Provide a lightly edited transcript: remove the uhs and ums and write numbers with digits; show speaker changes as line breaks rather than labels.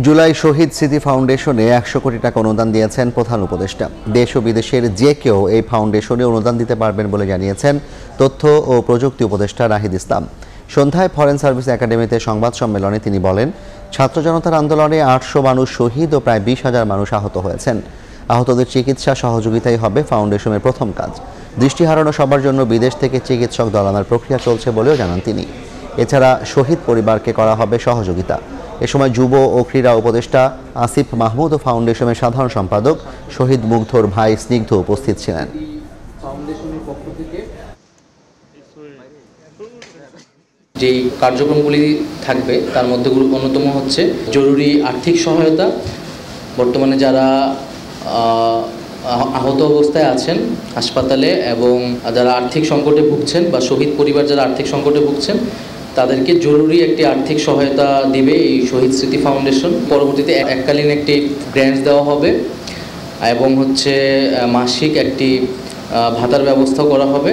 জুলাই শহীদ স্মৃতি ফাউন্ডেশনে 100 কোটি টাকা অনুদান দিয়েছেন প্রধান উপদেষ্টা। দেশ ও বিদেশের যে কেউ এই ফাউন্ডেশনে অনুদান দিতে পারবেন বলে জানিয়েছেন তথ্য ও প্রযুক্তি উপদেষ্টা নাহিদ ইসলাম। সন্ধ্যায় ফরেন সার্ভিস একাডেমিতে সংবাদ সম্মেলনে তিনি বলেন, ছাত্র জনতার আন্দোলনে 800 মানুষ শহীদ ও প্রায় 20,000 মানুষ আহত হয়েছেন। আহতদের চিকিৎসা সহযোগিতাই হবে ফাউন্ডেশনের প্রথম কাজ। দৃষ্টি হারানো সবার জন্য বিদেশ থেকে চিকিৎসক দল আনার প্রক্রিয়া চলছে বলেও জানান তিনি। এছাড়া শহীদ পরিবারকে করা হবে সহযোগিতা। এ সময় যুব ও ক্রীড়া উপদেষ্টা আসিফ মাহমুদ ও ফাউন্ডেশনের সাধারণ সম্পাদক শহীদ মুগ্ধর ভাই স্নিগ্ধ উপস্থিত ছিলেন।
যেই কার্যক্রমগুলি থাকবে তার মধ্যে অন্যতম হচ্ছে জরুরি আর্থিক সহায়তা। বর্তমানে যারা আহত অবস্থায় আছেন হাসপাতালে এবং যারা আর্থিক সংকটে ভুগছেন বা শহীদ পরিবার যারা আর্থিক সংকটে ভুগছেন তাদেরকে জরুরি একটি আর্থিক সহায়তা দিবে এই শহীদ স্মৃতি ফাউন্ডেশন। পরবর্তীতে এককালীন একটি গ্র্যান্টস দেওয়া হবে এবং হচ্ছে মাসিক একটি ভাতার ব্যবস্থা করা হবে।